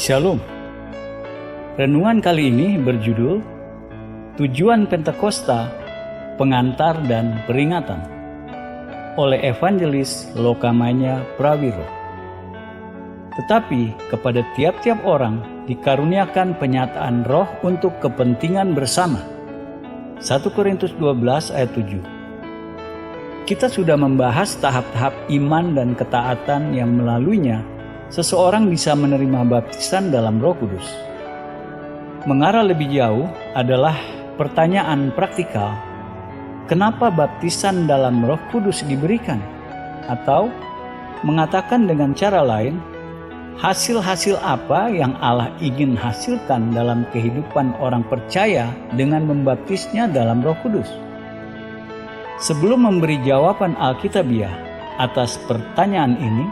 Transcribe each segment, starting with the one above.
Shalom. Renungan kali ini berjudul Tujuan Pentakosta, Pengantar dan Peringatan oleh Evangelis Lokamanya Prawiro. Tetapi kepada tiap-tiap orang dikaruniakan penyataan roh untuk kepentingan bersama. 1 Korintus 12 ayat 7. Kita sudah membahas tahap-tahap iman dan ketaatan yang melaluinya seseorang bisa menerima baptisan dalam Roh Kudus. Mengarah lebih jauh adalah pertanyaan praktikal, kenapa baptisan dalam Roh Kudus diberikan? Atau mengatakan dengan cara lain, hasil-hasil apa yang Allah ingin hasilkan dalam kehidupan orang percaya dengan membaptisnya dalam Roh Kudus? Sebelum memberi jawaban Alkitabiah atas pertanyaan ini,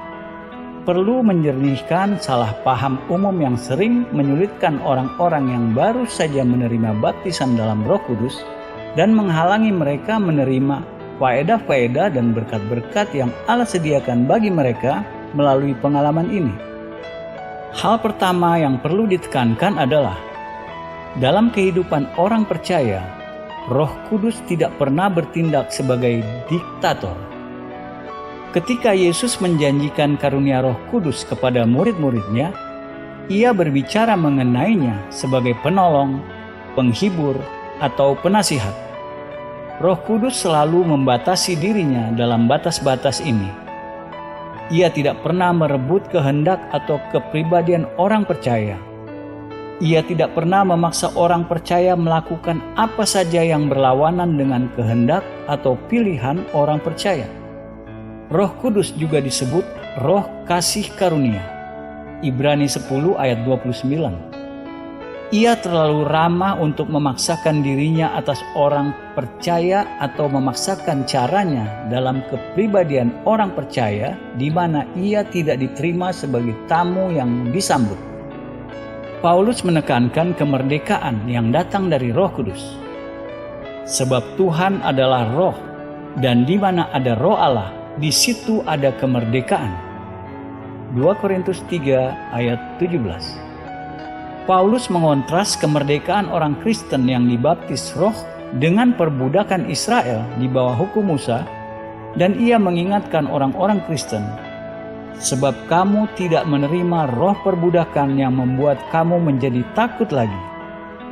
perlu menjernihkan salah paham umum yang sering menyulitkan orang-orang yang baru saja menerima baptisan dalam Roh Kudus dan menghalangi mereka menerima faedah-faedah dan berkat-berkat yang Allah sediakan bagi mereka melalui pengalaman ini. Hal pertama yang perlu ditekankan adalah, dalam kehidupan orang percaya, Roh Kudus tidak pernah bertindak sebagai diktator. Ketika Yesus menjanjikan karunia Roh Kudus kepada murid-muridnya, Ia berbicara mengenainya sebagai penolong, penghibur, atau penasihat. Roh Kudus selalu membatasi dirinya dalam batas-batas ini. Ia tidak pernah merebut kehendak atau kepribadian orang percaya. Ia tidak pernah memaksa orang percaya melakukan apa saja yang berlawanan dengan kehendak atau pilihan orang percaya. Roh Kudus juga disebut Roh Kasih Karunia. Ibrani 10 ayat 29. Ia terlalu ramah untuk memaksakan dirinya atas orang percaya atau memaksakan caranya dalam kepribadian orang percaya di mana ia tidak diterima sebagai tamu yang disambut. Paulus menekankan kemerdekaan yang datang dari Roh Kudus. Sebab Tuhan adalah Roh, dan di mana ada Roh Allah, di situ ada kemerdekaan. 2 Korintus 3 ayat 17. Paulus mengontras kemerdekaan orang Kristen yang dibaptis Roh dengan perbudakan Israel di bawah hukum Musa, dan ia mengingatkan orang-orang Kristen, sebab kamu tidak menerima roh perbudakan yang membuat kamu menjadi takut lagi.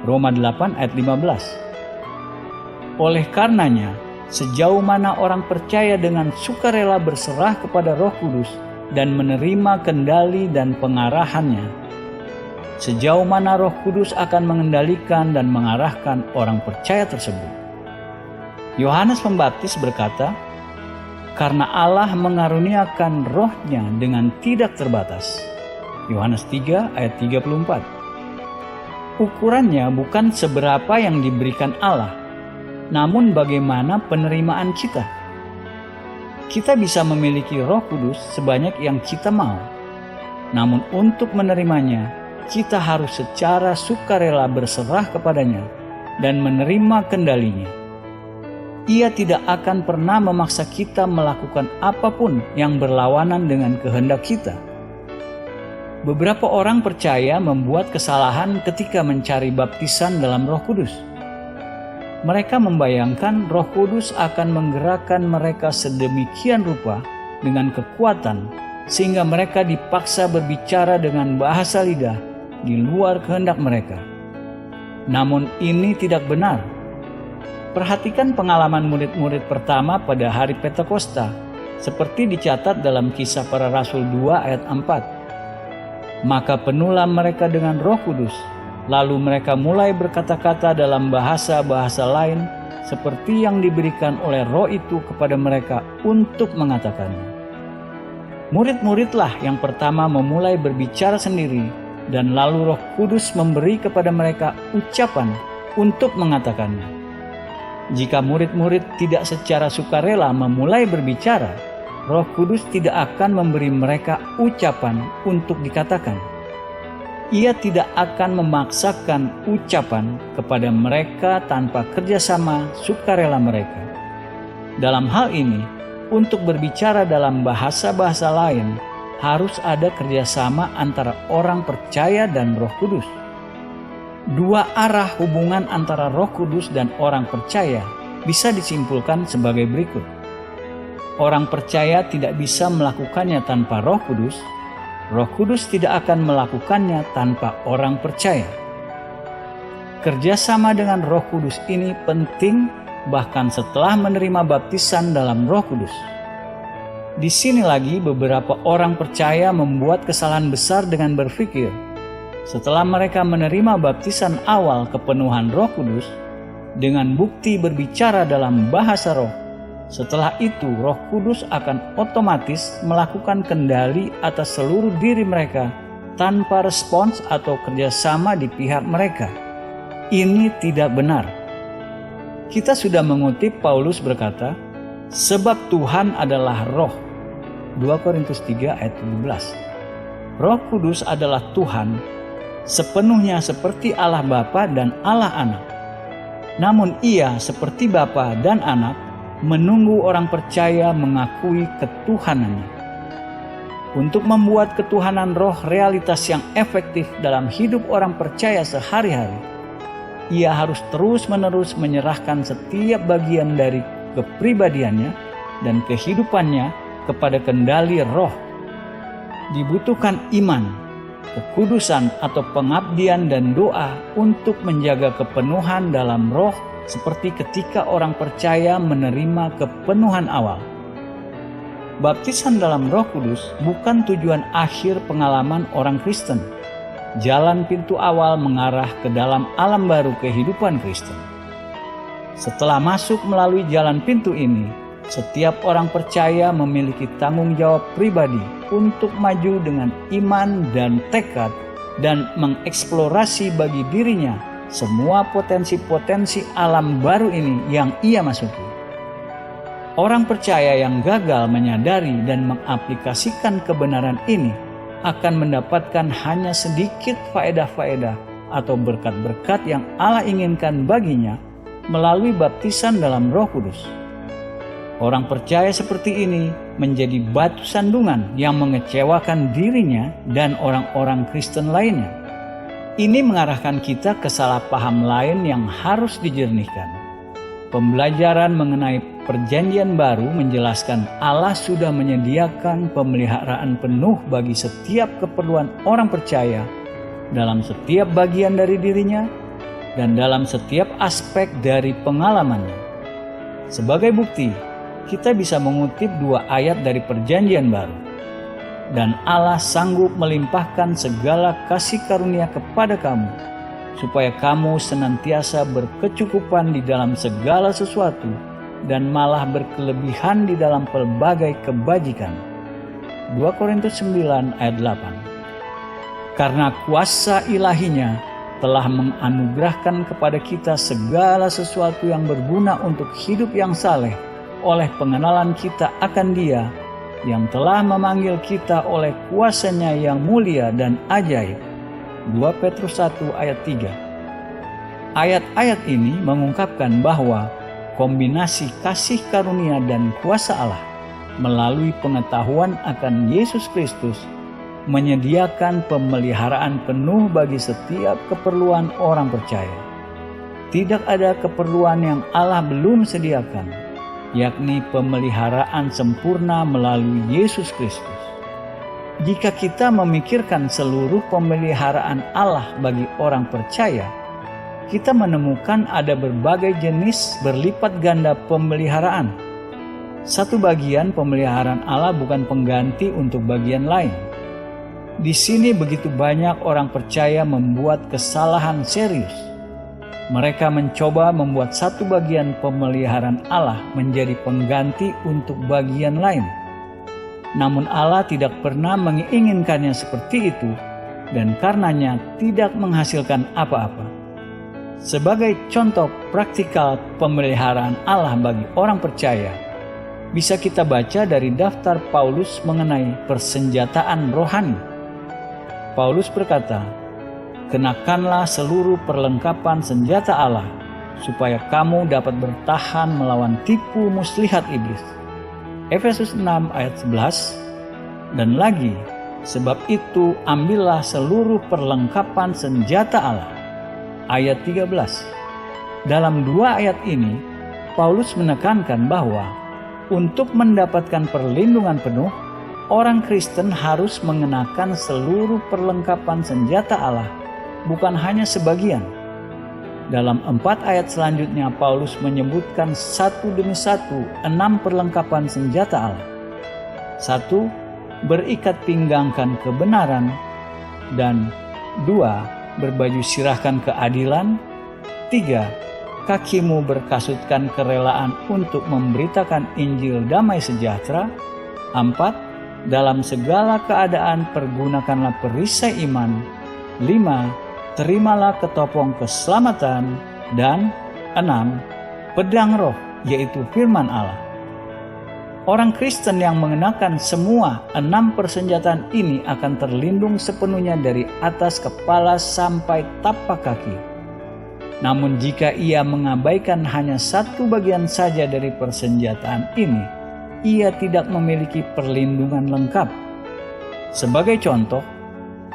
Roma 8 ayat 15. Oleh karenanya, sejauh mana orang percaya dengan sukarela berserah kepada Roh Kudus dan menerima kendali dan pengarahannya, sejauh mana Roh Kudus akan mengendalikan dan mengarahkan orang percaya tersebut. Yohanes Pembaptis berkata, karena Allah mengaruniakan rohnya dengan tidak terbatas. Yohanes 3 ayat 34. Ukurannya bukan seberapa yang diberikan Allah, namun bagaimana penerimaan kita. Kita bisa memiliki Roh Kudus sebanyak yang kita mau, namun untuk menerimanya, kita harus secara sukarela berserah kepadanya dan menerima kendalinya. Ia tidak akan pernah memaksa kita melakukan apapun yang berlawanan dengan kehendak kita. Beberapa orang percaya membuat kesalahan ketika mencari baptisan dalam Roh Kudus. Mereka membayangkan Roh Kudus akan menggerakkan mereka sedemikian rupa dengan kekuatan sehingga mereka dipaksa berbicara dengan bahasa lidah di luar kehendak mereka. Namun ini tidak benar. Perhatikan pengalaman murid-murid pertama pada hari Pentakosta seperti dicatat dalam Kisah Para Rasul 2 ayat 4. Maka penuhlah mereka dengan Roh Kudus, lalu mereka mulai berkata-kata dalam bahasa-bahasa lain seperti yang diberikan oleh Roh itu kepada mereka untuk mengatakannya. Murid-muridlah yang pertama memulai berbicara sendiri, dan lalu Roh Kudus memberi kepada mereka ucapan untuk mengatakannya. Jika murid-murid tidak secara sukarela memulai berbicara, Roh Kudus tidak akan memberi mereka ucapan untuk dikatakan. Ia tidak akan memaksakan ucapan kepada mereka tanpa kerjasama sukarela mereka. Dalam hal ini, untuk berbicara dalam bahasa-bahasa lain harus ada kerjasama antara orang percaya dan Roh Kudus. Dua arah hubungan antara Roh Kudus dan orang percaya bisa disimpulkan sebagai berikut. Orang percaya tidak bisa melakukannya tanpa Roh Kudus. Roh Kudus tidak akan melakukannya tanpa orang percaya. Kerjasama dengan Roh Kudus ini penting bahkan setelah menerima baptisan dalam Roh Kudus. Di sini lagi beberapa orang percaya membuat kesalahan besar dengan berpikir, setelah mereka menerima baptisan awal kepenuhan Roh Kudus dengan bukti berbicara dalam bahasa roh, setelah itu Roh Kudus akan otomatis melakukan kendali atas seluruh diri mereka tanpa respons atau kerjasama di pihak mereka. Ini tidak benar. Kita sudah mengutip Paulus berkata, sebab Tuhan adalah roh. 2 Korintus 3 ayat 17. Roh Kudus adalah Tuhan, sepenuhnya seperti Allah Bapa dan Allah Anak. Namun ia seperti Bapa dan Anak menunggu orang percaya mengakui ketuhanannya. Untuk membuat ketuhanan roh realitas yang efektif dalam hidup orang percaya sehari-hari, ia harus terus-menerus menyerahkan setiap bagian dari kepribadiannya dan kehidupannya kepada kendali roh. Dibutuhkan iman, kekudusan atau pengabdian dan doa untuk menjaga kepenuhan dalam roh seperti ketika orang percaya menerima kepenuhan awal. Baptisan dalam Roh Kudus bukan tujuan akhir pengalaman orang Kristen. Jalan pintu awal mengarah ke dalam alam baru kehidupan Kristen. Setelah masuk melalui jalan pintu ini, setiap orang percaya memiliki tanggung jawab pribadi untuk maju dengan iman dan tekad dan mengeksplorasi bagi dirinya semua potensi-potensi alam baru ini yang ia masuki. Orang percaya yang gagal menyadari dan mengaplikasikan kebenaran ini akan mendapatkan hanya sedikit faedah-faedah atau berkat-berkat yang Allah inginkan baginya melalui baptisan dalam Roh Kudus. Orang percaya seperti ini menjadi batu sandungan yang mengecewakan dirinya dan orang-orang Kristen lainnya. Ini mengarahkan kita ke salah paham lain yang harus dijernihkan. Pembelajaran mengenai Perjanjian Baru menjelaskan Allah sudah menyediakan pemeliharaan penuh bagi setiap keperluan orang percaya dalam setiap bagian dari dirinya dan dalam setiap aspek dari pengalamannya. Sebagai bukti, kita bisa mengutip 2 ayat dari Perjanjian Baru. Dan Allah sanggup melimpahkan segala kasih karunia kepada kamu, supaya kamu senantiasa berkecukupan di dalam segala sesuatu dan malah berkelebihan di dalam pelbagai kebajikan. 2 Korintus 9 ayat 8. Karena kuasa ilahinya telah menganugerahkan kepada kita segala sesuatu yang berguna untuk hidup yang saleh oleh pengenalan kita akan Dia yang telah memanggil kita oleh kuasanya yang mulia dan ajaib. 2 Petrus 1 ayat 3. Ayat-ayat ini mengungkapkan bahwa kombinasi kasih karunia dan kuasa Allah melalui pengetahuan akan Yesus Kristus menyediakan pemeliharaan penuh bagi setiap keperluan orang percaya. Tidak ada keperluan yang Allah belum sediakan, yakni pemeliharaan sempurna melalui Yesus Kristus. Jika kita memikirkan seluruh pemeliharaan Allah bagi orang percaya, kita menemukan ada berbagai jenis berlipat ganda pemeliharaan. Satu bagian pemeliharaan Allah bukan pengganti untuk bagian lain. Di sini begitu banyak orang percaya membuat kesalahan serius. Mereka mencoba membuat satu bagian pemeliharaan Allah menjadi pengganti untuk bagian lain. Namun Allah tidak pernah menginginkannya seperti itu dan karenanya tidak menghasilkan apa-apa. Sebagai contoh praktikal pemeliharaan Allah bagi orang percaya, bisa kita baca dari daftar Paulus mengenai persenjataan rohani. Paulus berkata, "Kenakanlah seluruh perlengkapan senjata Allah, supaya kamu dapat bertahan melawan tipu muslihat iblis." Efesus 6 ayat 11. Dan lagi, Sebab itu ambillah seluruh perlengkapan senjata Allah. Ayat 13. Dalam dua ayat ini, Paulus menekankan bahwa untuk mendapatkan perlindungan penuh, orang Kristen harus mengenakan seluruh perlengkapan senjata Allah, bukan hanya sebagian. Dalam 4 ayat selanjutnya, Paulus menyebutkan satu demi satu 6 perlengkapan senjata Allah. 1. Berikat pinggangkan kebenaran, dan 2. Berbaju sirahkan keadilan, 3. Kakimu berkasutkan kerelaan untuk memberitakan Injil damai sejahtera, 4. Dalam segala keadaan pergunakanlah perisai iman, 5. Terimalah ketopong keselamatan, dan 6. Pedang roh, yaitu firman Allah. Orang Kristen yang mengenakan semua 6 persenjataan ini akan terlindung sepenuhnya dari atas kepala sampai tapak kaki. Namun jika ia mengabaikan hanya satu bagian saja dari persenjataan ini, ia tidak memiliki perlindungan lengkap. Sebagai contoh,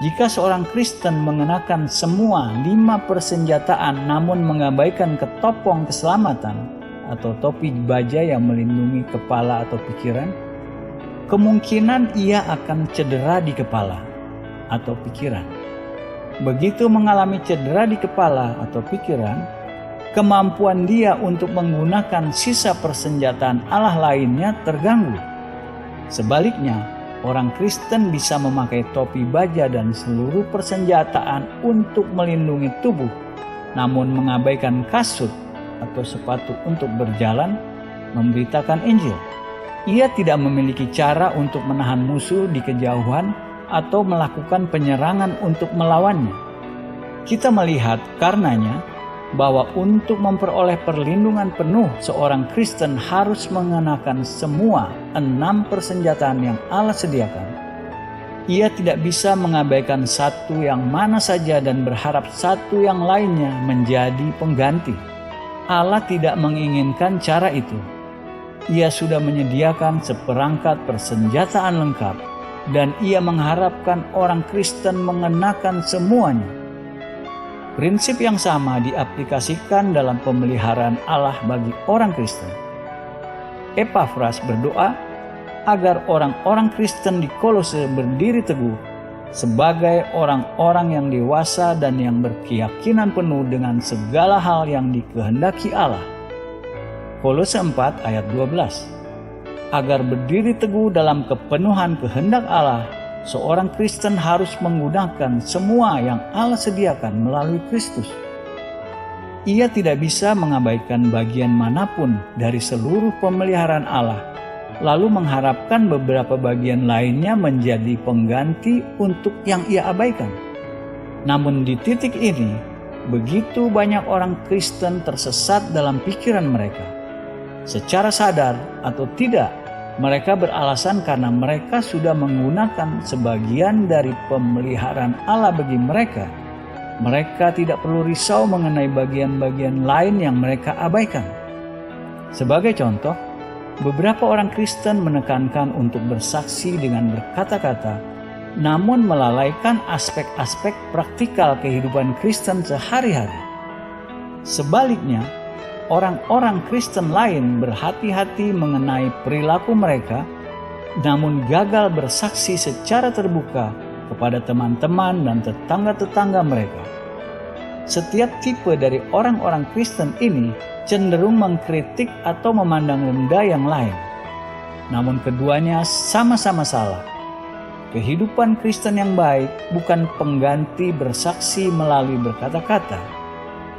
jika seorang Kristen mengenakan semua 5 persenjataan namun mengabaikan ketopong keselamatan atau topi baja yang melindungi kepala atau pikiran, kemungkinan ia akan cedera di kepala atau pikiran. Begitu mengalami cedera di kepala atau pikiran, kemampuan dia untuk menggunakan sisa persenjataan Allah lainnya terganggu. Sebaliknya, orang Kristen bisa memakai topi baja dan seluruh persenjataan untuk melindungi tubuh, namun mengabaikan kasut atau sepatu untuk berjalan memberitakan Injil. Ia tidak memiliki cara untuk menahan musuh di kejauhan atau melakukan penyerangan untuk melawannya. Kita melihat karenanya bahwa untuk memperoleh perlindungan penuh, seorang Kristen harus mengenakan semua 6 persenjataan yang Allah sediakan. Ia tidak bisa mengabaikan satu yang mana saja dan berharap satu yang lainnya menjadi pengganti. Allah tidak menginginkan cara itu. Ia sudah menyediakan seperangkat persenjataan lengkap, dan ia mengharapkan orang Kristen mengenakan semuanya. Prinsip yang sama diaplikasikan dalam pemeliharaan Allah bagi orang Kristen. Epafras berdoa agar orang-orang Kristen di Kolose berdiri teguh sebagai orang-orang yang dewasa dan yang berkeyakinan penuh dengan segala hal yang dikehendaki Allah. Kolose 4 ayat 12. Agar berdiri teguh dalam kepenuhan kehendak Allah, seorang Kristen harus menggunakan semua yang Allah sediakan melalui Kristus. Ia tidak bisa mengabaikan bagian manapun dari seluruh pemeliharaan Allah, lalu mengharapkan beberapa bagian lainnya menjadi pengganti untuk yang ia abaikan. Namun di titik ini, begitu banyak orang Kristen tersesat dalam pikiran mereka. Secara sadar atau tidak, mereka beralasan karena mereka sudah menggunakan sebagian dari pemeliharaan Allah bagi mereka. Mereka tidak perlu risau mengenai bagian-bagian lain yang mereka abaikan. Sebagai contoh, beberapa orang Kristen menekankan untuk bersaksi dengan berkata-kata, namun melalaikan aspek-aspek praktikal kehidupan Kristen sehari-hari. Sebaliknya, orang-orang Kristen lain berhati-hati mengenai perilaku mereka, namun gagal bersaksi secara terbuka kepada teman-teman dan tetangga-tetangga mereka. Setiap tipe dari orang-orang Kristen ini cenderung mengkritik atau memandang rendah yang lain. Namun keduanya sama-sama salah. Kehidupan Kristen yang baik bukan pengganti bersaksi melalui berkata-kata.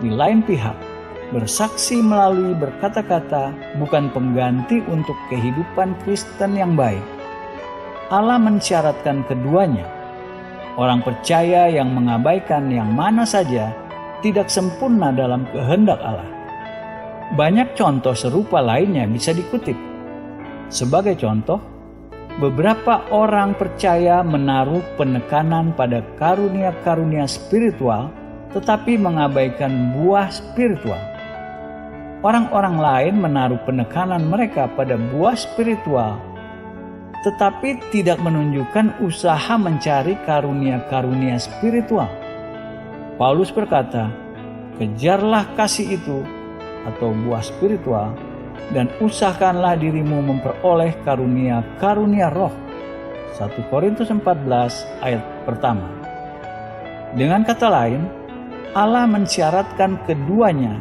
Di lain pihak, bersaksi melalui berkata-kata bukan pengganti untuk kehidupan Kristen yang baik. Allah mensyaratkan keduanya. Orang percaya yang mengabaikan yang mana saja tidak sempurna dalam kehendak Allah. Banyak contoh serupa lainnya bisa dikutip. Sebagai contoh, beberapa orang percaya menaruh penekanan pada karunia-karunia spiritual tetapi mengabaikan buah spiritual. Orang-orang lain menaruh penekanan mereka pada buah spiritual tetapi tidak menunjukkan usaha mencari karunia-karunia spiritual. Paulus berkata, "Kejarlah kasih itu," atau buah spiritual, "dan usahakanlah dirimu memperoleh karunia-karunia roh." 1 Korintus 14 ayat pertama. Dengan kata lain, Allah mensyaratkan keduanya,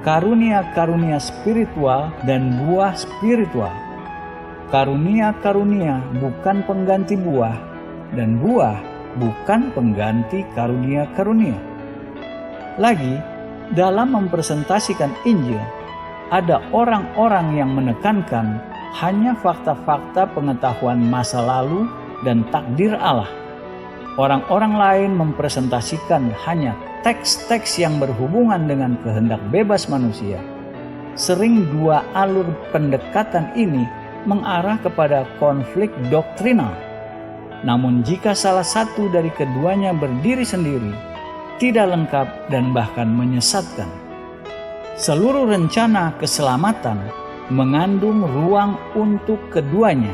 karunia-karunia spiritual dan buah spiritual. Karunia-karunia bukan pengganti buah, dan buah bukan pengganti karunia-karunia. Lagi, dalam mempresentasikan Injil, ada orang-orang yang menekankan hanya fakta-fakta pengetahuan masa lalu dan takdir Allah. Orang-orang lain mempresentasikan hanya teks-teks yang berhubungan dengan kehendak bebas manusia. Sering dua alur pendekatan ini mengarah kepada konflik doktrinal. Namun jika salah satu dari keduanya berdiri sendiri, tidak lengkap dan bahkan menyesatkan. Seluruh rencana keselamatan mengandung ruang untuk keduanya,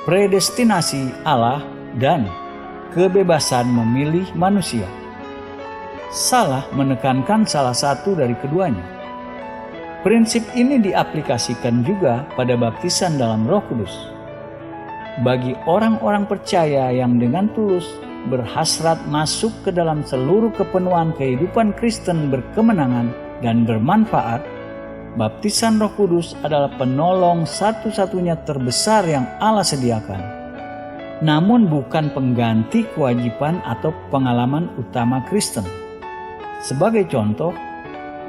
predestinasi Allah dan kebebasan memilih manusia. Salah menekankan salah satu dari keduanya. Prinsip ini diaplikasikan juga pada baptisan dalam Roh Kudus. Bagi orang-orang percaya yang dengan tulus berhasrat masuk ke dalam seluruh kepenuhan kehidupan Kristen berkemenangan dan bermanfaat, baptisan Roh Kudus adalah penolong satu-satunya terbesar yang Allah sediakan. Namun bukan pengganti kewajiban atau pengalaman utama Kristen. Sebagai contoh,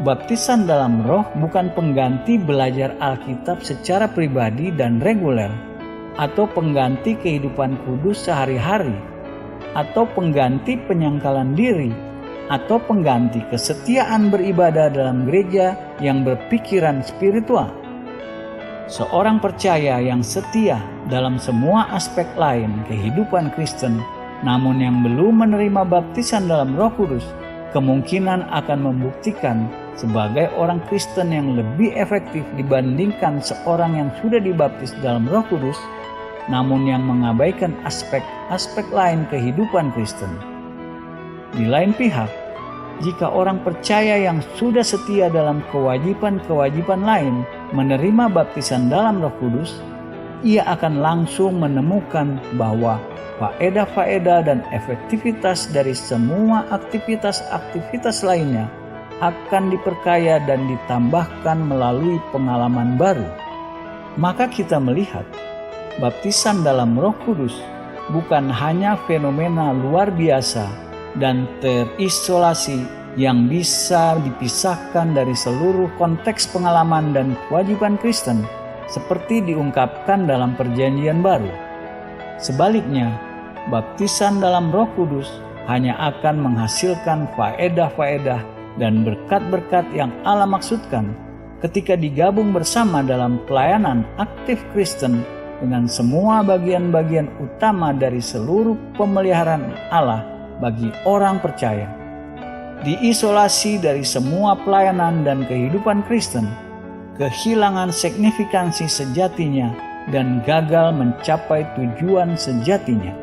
baptisan dalam Roh bukan pengganti belajar Alkitab secara pribadi dan reguler, atau pengganti kehidupan kudus sehari-hari, atau pengganti penyangkalan diri, atau pengganti kesetiaan beribadah dalam gereja yang berpikiran spiritual. Seorang percaya yang setia dalam semua aspek lain kehidupan Kristen, namun yang belum menerima baptisan dalam Roh Kudus, kemungkinan akan membuktikan sebagai orang Kristen yang lebih efektif dibandingkan seorang yang sudah dibaptis dalam Roh Kudus, namun yang mengabaikan aspek-aspek lain kehidupan Kristen. Di lain pihak, jika orang percaya yang sudah setia dalam kewajiban-kewajiban lain menerima baptisan dalam Roh Kudus, ia akan langsung menemukan bahwa faedah-faedah dan efektivitas dari semua aktivitas-aktivitas lainnya akan diperkaya dan ditambahkan melalui pengalaman baru. Maka kita melihat baptisan dalam Roh Kudus bukan hanya fenomena luar biasa dan terisolasi yang bisa dipisahkan dari seluruh konteks pengalaman dan kewajiban Kristen seperti diungkapkan dalam Perjanjian Baru. Sebaliknya, baptisan dalam Roh Kudus hanya akan menghasilkan faedah-faedah dan berkat-berkat yang Allah maksudkan ketika digabung bersama dalam pelayanan aktif Kristen dengan semua bagian-bagian utama dari seluruh pemeliharaan Allah bagi orang percaya. Diisolasi dari semua pelayanan dan kehidupan Kristen, kehilangan signifikansi sejatinya dan gagal mencapai tujuan sejatinya.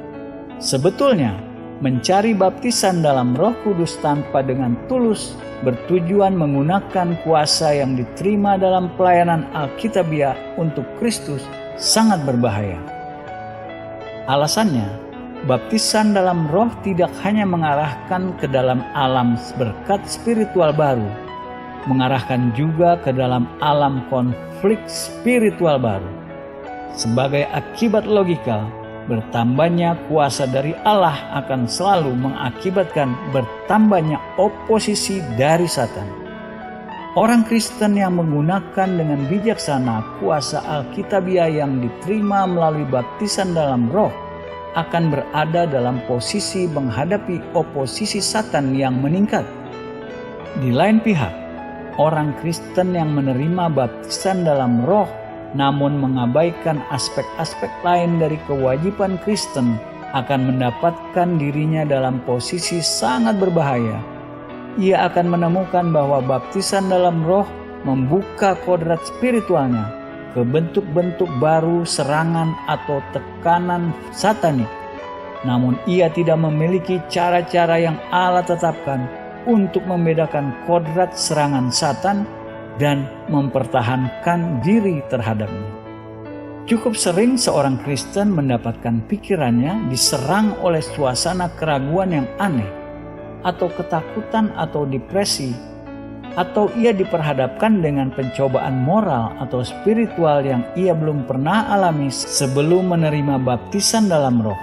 Sebetulnya, mencari baptisan dalam Roh Kudus tanpa dengan tulus bertujuan menggunakan kuasa yang diterima dalam pelayanan Alkitabiah untuk Kristus sangat berbahaya. Alasannya, baptisan dalam Roh tidak hanya mengarahkan ke dalam alam berkat spiritual baru, mengarahkan juga ke dalam alam konflik spiritual baru. Sebagai akibat logikal, bertambahnya kuasa dari Allah akan selalu mengakibatkan bertambahnya oposisi dari Satan. Orang Kristen yang menggunakan dengan bijaksana kuasa Alkitabiah yang diterima melalui baptisan dalam Roh akan berada dalam posisi menghadapi oposisi Satan yang meningkat. Di lain pihak, orang Kristen yang menerima baptisan dalam Roh namun mengabaikan aspek-aspek lain dari kewajiban Kristen akan mendapatkan dirinya dalam posisi sangat berbahaya. Ia akan menemukan bahwa baptisan dalam Roh membuka kodrat spiritualnya, ke bentuk-bentuk baru serangan atau tekanan satanik. Namun ia tidak memiliki cara-cara yang Allah tetapkan untuk membedakan kodrat serangan Satan dan mempertahankan diri terhadapnya. Cukup sering seorang Kristen mendapatkan pikirannya diserang oleh suasana keraguan yang aneh, atau ketakutan atau depresi, atau ia diperhadapkan dengan pencobaan moral atau spiritual yang ia belum pernah alami sebelum menerima baptisan dalam Roh.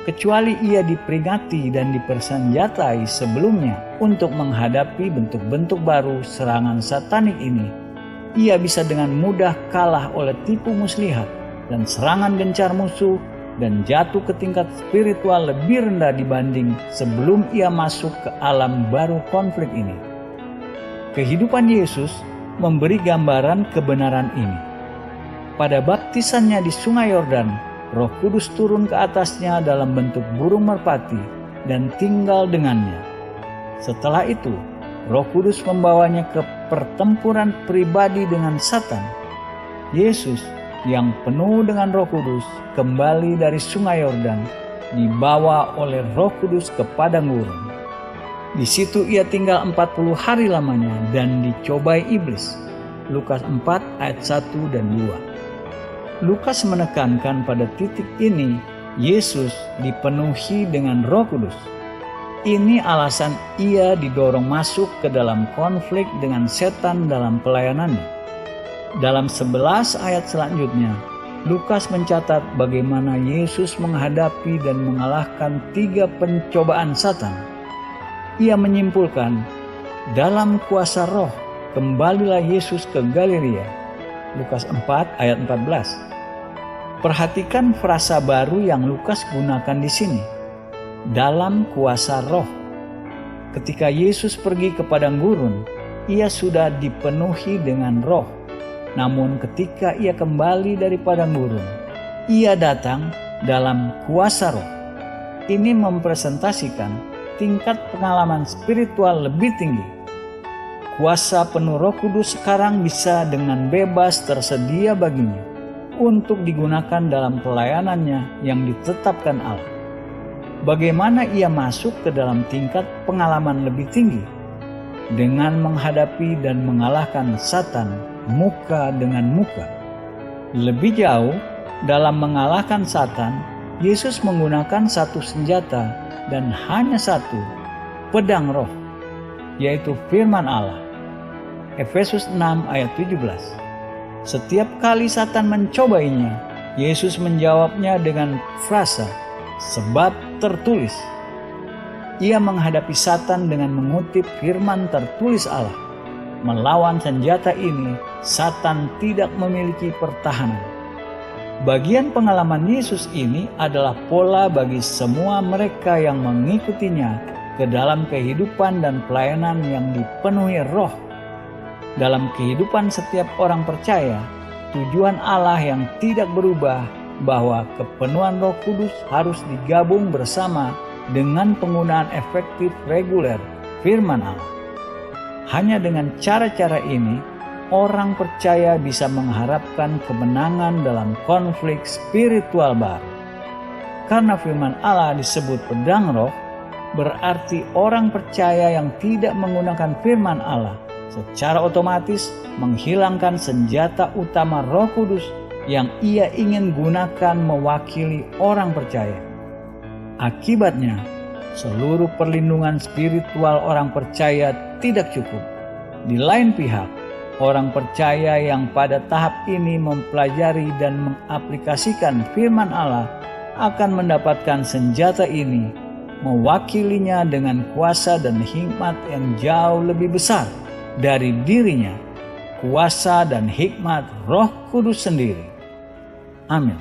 Kecuali ia diperingati dan dipersenjatai sebelumnya untuk menghadapi bentuk-bentuk baru serangan satanik ini, ia bisa dengan mudah kalah oleh tipu muslihat dan serangan gencar musuh dan jatuh ke tingkat spiritual lebih rendah dibanding sebelum ia masuk ke alam baru konflik ini. Kehidupan Yesus memberi gambaran kebenaran ini. Pada baptisannya di Sungai Yordan, Roh Kudus turun ke atasnya dalam bentuk burung merpati dan tinggal dengannya. Setelah itu, Roh Kudus membawanya ke pertempuran pribadi dengan Satan. Yesus yang penuh dengan Roh Kudus kembali dari Sungai Yordan, dibawa oleh Roh Kudus ke padang gurun. Di situ ia tinggal 40 hari lamanya dan dicobai iblis. Lukas 4 ayat 1 dan 2. Lukas menekankan pada titik ini Yesus dipenuhi dengan Roh Kudus. Ini alasan ia didorong masuk ke dalam konflik dengan setan dalam pelayanannya. Dalam 11 ayat selanjutnya, Lukas mencatat bagaimana Yesus menghadapi dan mengalahkan 3 pencobaan Satan. Ia menyimpulkan, dalam kuasa Roh kembalilah Yesus ke Galilea. Lukas 4 ayat 14. Perhatikan frasa baru yang Lukas gunakan di sini. Dalam kuasa Roh. Ketika Yesus pergi ke padang gurun, ia sudah dipenuhi dengan Roh. Namun ketika ia kembali dari padang gurun, ia datang dalam kuasa Roh. Ini mempresentasikan tingkat pengalaman spiritual lebih tinggi. Kuasa penuh Roh Kudus sekarang bisa dengan bebas tersedia baginya untuk digunakan dalam pelayanannya yang ditetapkan Allah. Bagaimana ia masuk ke dalam tingkat pengalaman lebih tinggi? Dengan menghadapi dan mengalahkan Satan muka dengan muka. Lebih jauh, dalam mengalahkan Satan, Yesus menggunakan satu senjata dan hanya satu, pedang Roh, yaitu firman Allah. Efesus 6 ayat 17. Setiap kali Satan mencobainya, Yesus menjawabnya dengan frasa, sebab tertulis. Ia menghadapi Satan dengan mengutip firman tertulis Allah. Melawan senjata ini, Satan tidak memiliki pertahanan. Bagian pengalaman Yesus ini adalah pola bagi semua mereka yang mengikutinya ke dalam kehidupan dan pelayanan yang dipenuhi Roh. Dalam kehidupan setiap orang percaya, tujuan Allah yang tidak berubah bahwa kepenuhan Roh Kudus harus digabung bersama dengan penggunaan efektif reguler firman Allah. Hanya dengan cara-cara ini, orang percaya bisa mengharapkan kemenangan dalam konflik spiritual baru. Karena firman Allah disebut pedang Roh, berarti orang percaya yang tidak menggunakan firman Allah secara otomatis menghilangkan senjata utama Roh Kudus yang ia ingin gunakan mewakili orang percaya. Akibatnya, seluruh perlindungan spiritual orang percaya tidak cukup. Di lain pihak, orang percaya yang pada tahap ini mempelajari dan mengaplikasikan firman Allah akan mendapatkan senjata ini, mewakilinya dengan kuasa dan hikmat yang jauh lebih besar dari dirinya, kuasa dan hikmat Roh Kudus sendiri. Amin.